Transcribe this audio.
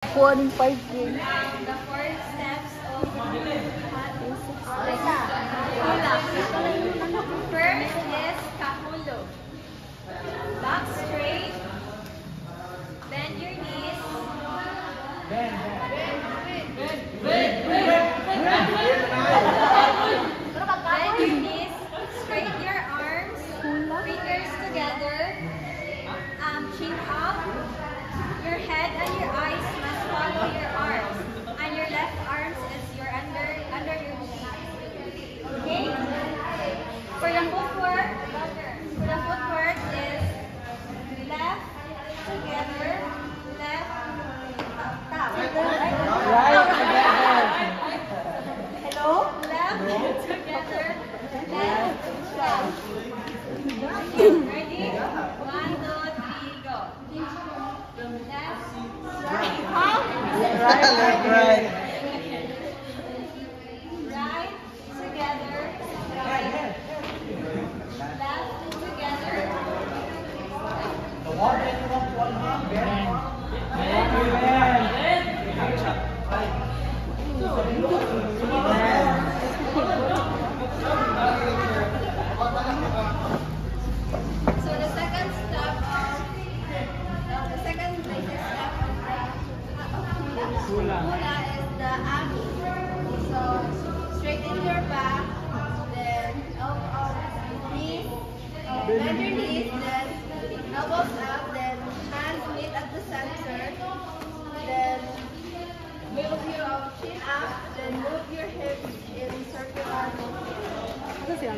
Kuhanin 5K. The 4 steps of hula. First is kahulog. Back straight. Bend your knees. Bend your knees. Straighten your arms. Fingers together. Chin up. Your head and your eyes must follow your arms. And your left arms is under your chin. Okay? For the footwork is left together, left tap. Right together. Hello? Left together, left tap. Ready? 1, 2, 3, go. Left, right, Right. right together, right. Left together. So the second step of hula is the ami. So straighten your back, then knees, bend your knees, then elbows up, then hands meet at the center, then move your chin up, then move your hips in circular motion.